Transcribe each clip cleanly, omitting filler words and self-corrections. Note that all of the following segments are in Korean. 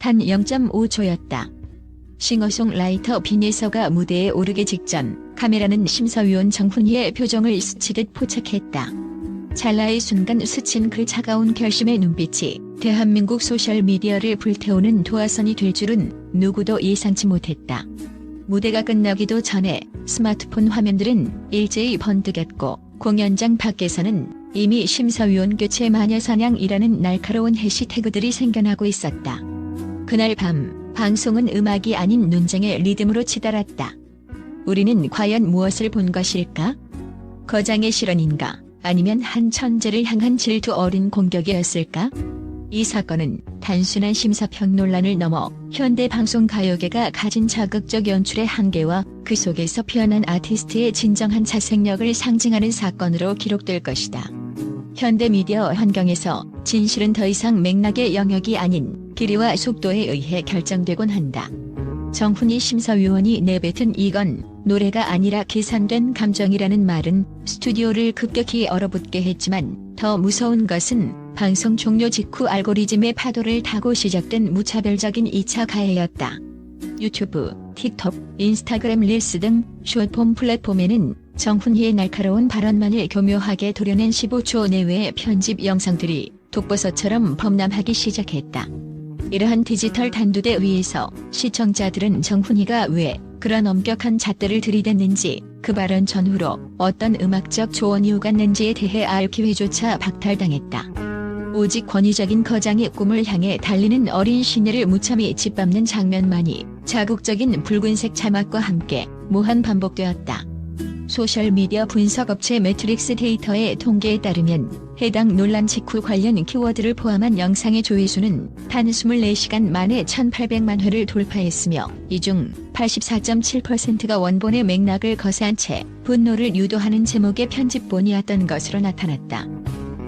단 0.5초였다. 싱어송라이터 빈예서가 무대에 오르기 직전 카메라는 심사위원 정훈이의 표정을 스치듯 포착했다. 찰나의 순간 스친 그 차가운 결심의 눈빛이 대한민국 소셜미디어를 불태우는 도화선이 될 줄은 누구도 예상치 못했다. 무대가 끝나기도 전에 스마트폰 화면들은 일제히 번뜩였고 공연장 밖에서는 이미 심사위원 교체 마녀사냥이라는 날카로운 해시태그들이 생겨나고 있었다. 그날 밤 방송은 음악이 아닌 논쟁의 리듬으로 치달았다. 우리는 과연 무엇을 본 것일까? 거장의 실언인가? 아니면 한 천재를 향한 질투 어린 공격이었을까? 이 사건은 단순한 심사평 논란을 넘어 현대방송가요계가 가진 자극적 연출의 한계와 그 속에서 피어난 아티스트의 진정한 자생력을 상징하는 사건으로 기록될 것이다. 현대미디어 환경에서 진실은 더 이상 맥락의 영역이 아닌 길이와 속도에 의해 결정되곤 한다. 정훈이 심사위원이 내뱉은 "이건 노래가 아니라 계산된 감정이라는" 말은 스튜디오를 급격히 얼어붙게 했지만 더 무서운 것은 방송 종료 직후 알고리즘의 파도를 타고 시작된 무차별적인 2차 가해였다. 유튜브, 틱톡, 인스타그램 릴스 등 숏폼 플랫폼에는 정훈이의 날카로운 발언만을 교묘하게 도려낸 15초 내외의 편집 영상들이 독버섯처럼 범람하기 시작했다. 이러한 디지털 단두대 위에서 시청자들은 정훈이가 왜 그런 엄격한 잣대를 들이댔는지, 그 발언 전후로 어떤 음악적 조언이 오갔는지에 대해 알 기회조차 박탈당했다. 오직 권위적인 거장의 꿈을 향해 달리는 어린 시녀를 무참히 짓밟는 장면만이 자극적인 붉은색 자막과 함께 무한 반복되었다. 소셜미디어 분석업체 매트릭스 데이터의 통계에 따르면 해당 논란 직후 관련 키워드를 포함한 영상의 조회수는 단 24시간 만에 1,800만 회를 돌파했으며 이 중 84.7%가 원본의 맥락을 거스한 채 분노를 유도하는 제목의 편집본이었던 것으로 나타났다.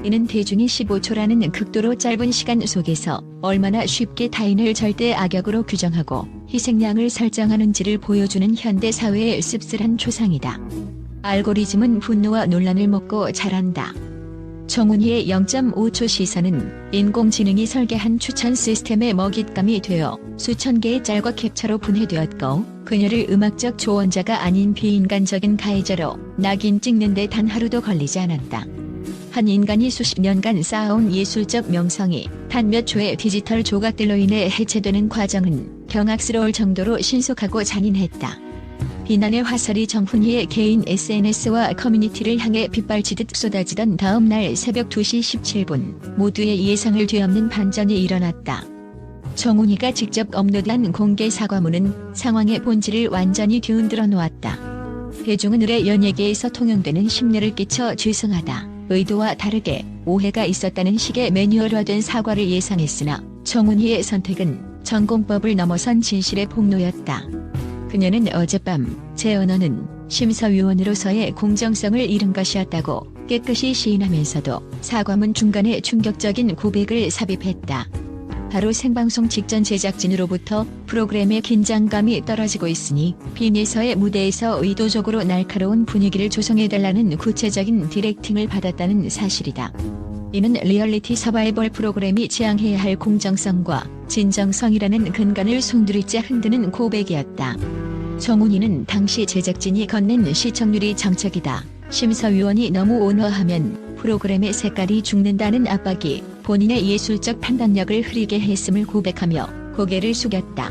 이는 대중이 15초라는 극도로 짧은 시간 속에서 얼마나 쉽게 타인을 절대 악역으로 규정하고 희생양을 설정하는지를 보여주는 현대사회의 씁쓸한 초상이다. 알고리즘은 분노와 논란을 먹고 자란다. 정훈이의 0.5초 시선은 인공지능이 설계한 추천 시스템의 먹잇감이 되어 수천 개의 짤과 캡처로 분해되었고, 그녀를 음악적 조언자가 아닌 비인간적인 가해자로 낙인 찍는 데 단 하루도 걸리지 않았다. 한 인간이 수십 년간 쌓아온 예술적 명성이 단 몇 초의 디지털 조각들로 인해 해체되는 과정은 경악스러울 정도로 신속하고 잔인했다. 비난의 화살이 정훈이의 개인 SNS와 커뮤니티를 향해 빗발치듯 쏟아지던 다음 날 새벽 2시 17분 모두의 예상을 뒤엎는 반전이 일어났다. 정훈이가 직접 업로드한 공개 사과문은 상황의 본질을 완전히 뒤흔들어 놓았다. 대중은 을의 연예계에서 통용되는 심려를 끼쳐 죄송하다, 의도와 다르게 오해가 있었다는 식의 매뉴얼화된 사과를 예상했으나 정훈이의 선택은 전공법을 넘어선 진실의 폭로였다. 그녀는 어젯밤 제 언어는 심사위원으로서의 공정성을 잃은 것이었다고 깨끗이 시인하면서도 사과문 중간에 충격적인 고백을 삽입했다. 바로 생방송 직전 제작진으로부터 프로그램의 긴장감이 떨어지고 있으니 빈예서의 무대에서 의도적으로 날카로운 분위기를 조성해달라는 구체적인 디렉팅을 받았다는 사실이다. 이는 리얼리티 서바이벌 프로그램이 지향해야 할 공정성과 진정성이라는 근간을 송두리째 흔드는 고백이었다. 정훈이는 당시 제작진이 건넨 시청률이 정책이다, 심사위원이 너무 온화하면 프로그램의 색깔이 죽는다는 압박이 본인의 예술적 판단력을 흐리게 했음을 고백하며 고개를 숙였다.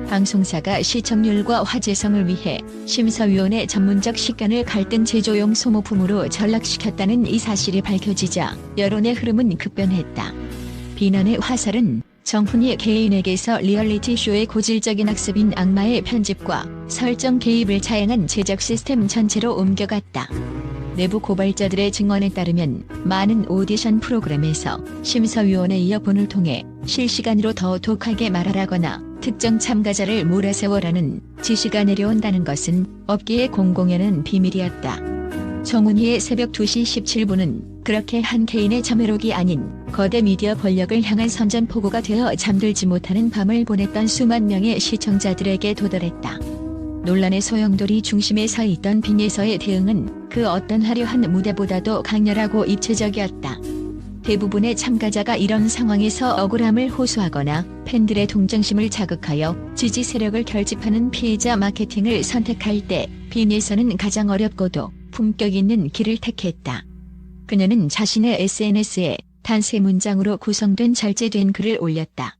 방송사가 시청률과 화제성을 위해 심사위원의 전문적 식견을 갈등 제조용 소모품으로 전락시켰다는 이 사실이 밝혀지자 여론의 흐름은 급변했다. 비난의 화살은 정훈이 개인에게서 리얼리티 쇼의 고질적인 학습인 악마의 편집과 설정 개입을 자행한 제작 시스템 전체로 옮겨갔다. 내부 고발자들의 증언에 따르면 많은 오디션 프로그램에서 심사위원회 이어폰을 통해 실시간으로 더 독하게 말하라거나 특정 참가자를 몰아세워라는 지시가 내려온다는 것은 업계의 공공연한 비밀이었다. 정훈이의 새벽 2시 17분은 그렇게 한 개인의 자매록이 아닌 거대 미디어 권력을 향한 선전포고가 되어 잠들지 못하는 밤을 보냈던 수만 명의 시청자들에게 도달했다. 논란의 소용돌이 중심에 서 있던 빈예서의 대응은 그 어떤 화려한 무대보다도 강렬하고 입체적이었다. 대부분의 참가자가 이런 상황에서 억울함을 호소하거나 팬들의 동정심을 자극하여 지지 세력을 결집하는 피해자 마케팅을 선택할 때 빈에서는 가장 어렵고도 품격 있는 길을 택했다. 그녀는 자신의 SNS에 단 3문장으로 구성된 절제된 글을 올렸다.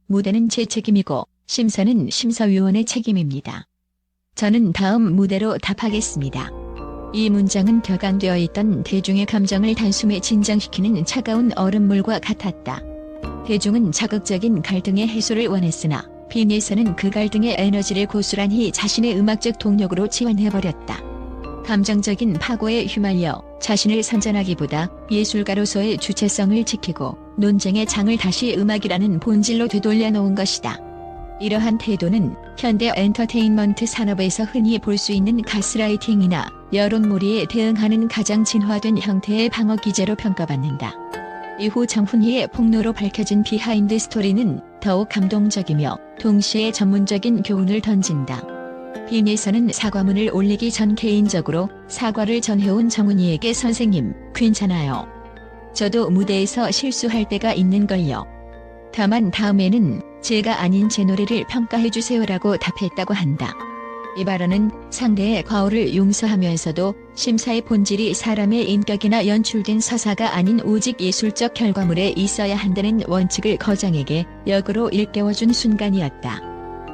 무대는 제 책임이고 심사는 심사위원의 책임입니다. 저는 다음 무대로 답하겠습니다. 이 문장은 격앙되어 있던 대중의 감정을 단숨에 진정시키는 차가운 얼음물과 같았다. 대중은 자극적인 갈등의 해소를 원했으나 빈에서는 그 갈등의 에너지를 고스란히 자신의 음악적 동력으로 지원해버렸다. 감정적인 파고에 휘말려 자신을 선전하기보다 예술가로서의 주체성을 지키고 논쟁의 장을 다시 음악이라는 본질로 되돌려 놓은 것이다. 이러한 태도는 현대 엔터테인먼트 산업에서 흔히 볼 수 있는 가스라이팅이나 여론몰이에 대응하는 가장 진화된 형태의 방어 기제로 평가받는다. 이후 정훈이의 폭로로 밝혀진 비하인드 스토리는 더욱 감동적이며 동시에 전문적인 교훈을 던진다. 빈에서는 사과문을 올리기 전 개인적으로 사과를 전해온 정훈이에게 선생님, 괜찮아요. 저도 무대에서 실수할 때가 있는걸요. 다만 다음에는 제가 아닌 제 노래를 평가해주세요라고 답했다고 한다. 이 발언은 상대의 과오를 용서하면서도 심사의 본질이 사람의 인격이나 연출된 서사가 아닌 오직 예술적 결과물에 있어야 한다는 원칙을 거장에게 역으로 일깨워준 순간이었다.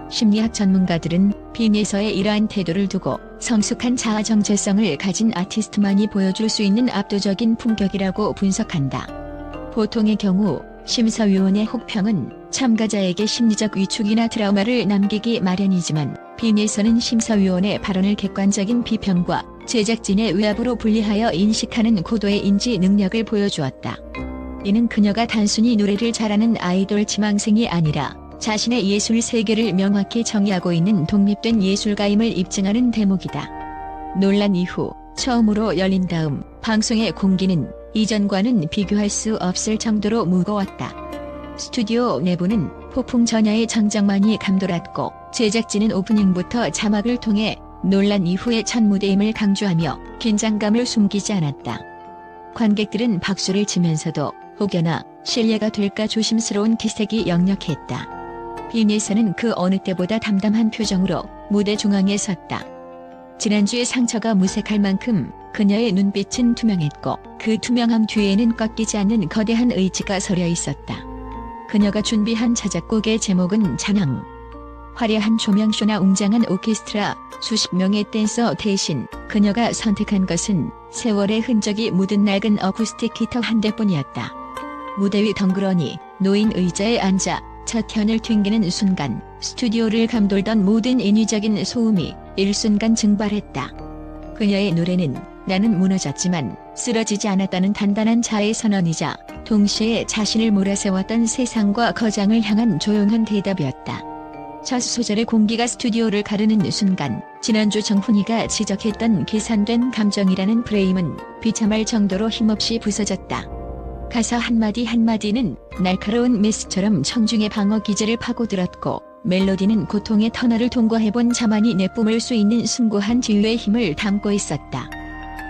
심리학 전문가들은 빈에서의 이러한 태도를 두고 성숙한 자아 정체성을 가진 아티스트만이 보여줄 수 있는 압도적인 품격이라고 분석한다. 보통의 경우 심사위원의 혹평은 참가자에게 심리적 위축이나 트라우마를 남기기 마련이지만 빈에서는 심사위원의 발언을 객관적인 비평과 제작진의 외압으로 분리하여 인식하는 고도의 인지 능력을 보여주었다. 이는 그녀가 단순히 노래를 잘하는 아이돌 지망생이 아니라 자신의 예술 세계를 명확히 정의하고 있는 독립된 예술가임을 입증하는 대목이다. 논란 이후 처음으로 열린 다음 방송의 공기는 이전과는 비교할 수 없을 정도로 무거웠다. 스튜디오 내부는 폭풍 전야의 정적만이 감돌았고 제작진은 오프닝부터 자막을 통해 논란 이후의 첫 무대임을 강조하며 긴장감을 숨기지 않았다. 관객들은 박수를 치면서도 혹여나 실례가 될까 조심스러운 기색이 역력했다. 빈에서는 그 어느 때보다 담담한 표정으로 무대 중앙에 섰다. 지난주의 상처가 무색할 만큼 그녀의 눈빛은 투명했고 그 투명함 뒤에는 꺾이지 않는 거대한 의지가 서려 있었다. 그녀가 준비한 자작곡의 제목은 찬양. 화려한 조명쇼나 웅장한 오케스트라, 수십 명의 댄서 대신 그녀가 선택한 것은 세월의 흔적이 묻은 낡은 어쿠스틱 기타 한 대뿐이었다. 무대 위 덩그러니 놓인 의자에 앉아 첫 현을 튕기는 순간 스튜디오를 감돌던 모든 인위적인 소음이 일순간 증발했다. 그녀의 노래는 나는 무너졌지만 쓰러지지 않았다는 단단한 자의 선언이자 동시에 자신을 몰아세웠던 세상과 거장을 향한 조용한 대답이었다. 첫 소절의 공기가 스튜디오를 가르는 순간 지난주 정훈이가 지적했던 계산된 감정이라는 프레임은 비참할 정도로 힘없이 부서졌다. 가사 한마디 한마디는 날카로운 메스처럼 청중의 방어 기제를 파고들었고 멜로디는 고통의 터널을 통과해본 자만이 내뿜을 수 있는 숭고한 지유의 힘을 담고 있었다.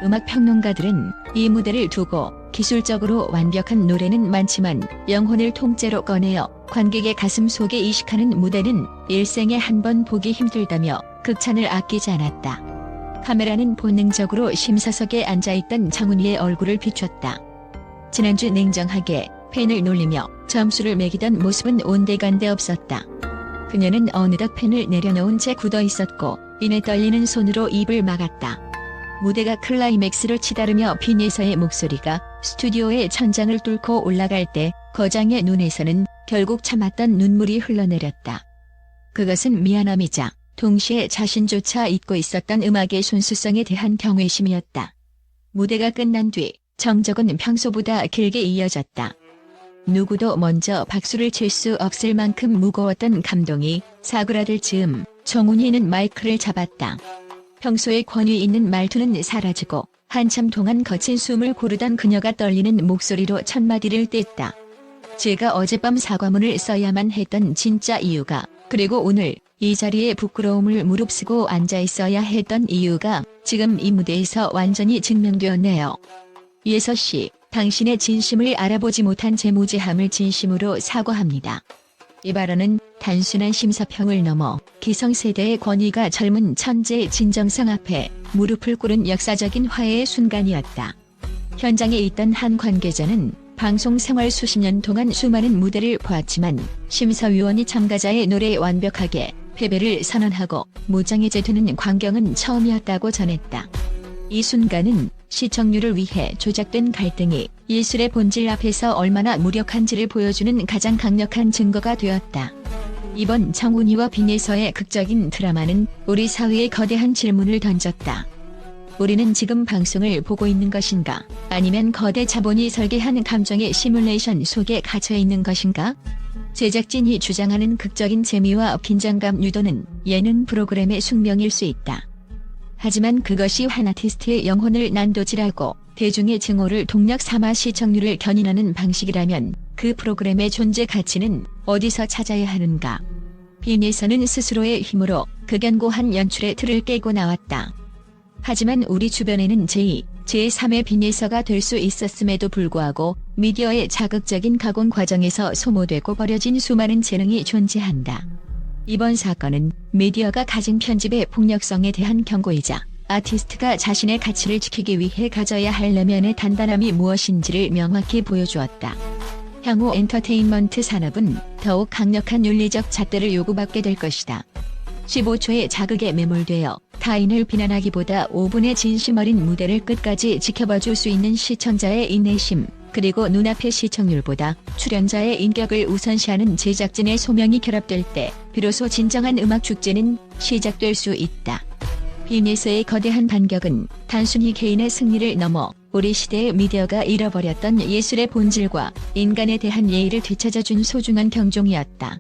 음악평론가들은 이 무대를 두고 기술적으로 완벽한 노래는 많지만 영혼을 통째로 꺼내어 관객의 가슴 속에 이식하는 무대는 일생에 한 번 보기 힘들다며 극찬을 아끼지 않았다. 카메라는 본능적으로 심사석에 앉아있던 정훈이의 얼굴을 비췄다. 지난주 냉정하게 펜을 놀리며 점수를 매기던 모습은 온데간데 없었다. 그녀는 어느덧 펜을 내려놓은 채 굳어 있었고 이내 떨리는 손으로 입을 막았다. 무대가 클라이맥스를 치다르며 빈에서의 목소리가 스튜디오의 천장을 뚫고 올라갈 때 거장의 눈에서는 결국 참았던 눈물이 흘러내렸다. 그것은 미안함이자 동시에 자신조차 잊고 있었던 음악의 순수성에 대한 경외심이었다. 무대가 끝난 뒤 정적은 평소보다 길게 이어졌다. 누구도 먼저 박수를 칠 수 없을 만큼 무거웠던 감동이 사그라들 즈음 정훈이는 마이크를 잡았다. 평소에 권위 있는 말투는 사라지고 한참 동안 거친 숨을 고르던 그녀가 떨리는 목소리로 첫 마디를 뗐다. 제가 어젯밤 사과문을 써야만 했던 진짜 이유가, 그리고 오늘 이 자리에 부끄러움을 무릅쓰고 앉아 있어야 했던 이유가 지금 이 무대에서 완전히 증명되었네요. 예서 씨, 당신의 진심을 알아보지 못한 제 무지함을 진심으로 사과합니다. 이 발언은 단순한 심사평을 넘어 기성세대의 권위가 젊은 천재의 진정성 앞에 무릎을 꿇은 역사적인 화해의 순간이었다. 현장에 있던 한 관계자는 방송 생활 수십 년 동안 수많은 무대를 보았지만 심사위원이 참가자의 노래에 완벽하게 패배를 선언하고 무장해제되는 광경은 처음이었다고 전했다. 이 순간은 시청률을 위해 조작된 갈등이 예술의 본질 앞에서 얼마나 무력한지를 보여주는 가장 강력한 증거가 되었다. 이번 정훈이와 빈에서의 극적인 드라마는 우리 사회에 거대한 질문을 던졌다. 우리는 지금 방송을 보고 있는 것인가? 아니면 거대 자본이 설계한 감정의 시뮬레이션 속에 갇혀 있는 것인가? 제작진이 주장하는 극적인 재미와 긴장감 유도는 예능 프로그램의 숙명일 수 있다. 하지만 그것이 한 아티스트의 영혼을 난도질하고 대중의 증오를 동력 삼아 시청률을 견인하는 방식이라면 그 프로그램의 존재 가치는 어디서 찾아야 하는가? 빈에서는 스스로의 힘으로 극연고한 연출의 틀을 깨고 나왔다. 하지만 우리 주변에는 제2, 제3의 빈에서가 될 수 있었음에도 불구하고 미디어의 자극적인 가공 과정에서 소모되고 버려진 수많은 재능이 존재한다. 이번 사건은 미디어가 가진 편집의 폭력성에 대한 경고이자 아티스트가 자신의 가치를 지키기 위해 가져야 할 내면의 단단함이 무엇인지를 명확히 보여주었다. 향후 엔터테인먼트 산업은 더욱 강력한 윤리적 잣대를 요구받게 될 것이다. 15초의 자극에 매몰되어 타인을 비난하기보다 5분의 진심 어린 무대를 끝까지 지켜봐줄 수 있는 시청자의 인내심, 그리고 눈앞의 시청률보다 출연자의 인격을 우선시하는 제작진의 소명이 결합될 때 비로소 진정한 음악 축제는 시작될 수 있다. 빈에서의 거대한 반격은 단순히 개인의 승리를 넘어 우리 시대의 미디어가 잃어버렸던 예술의 본질과 인간에 대한 예의를 되찾아준 소중한 경종이었다.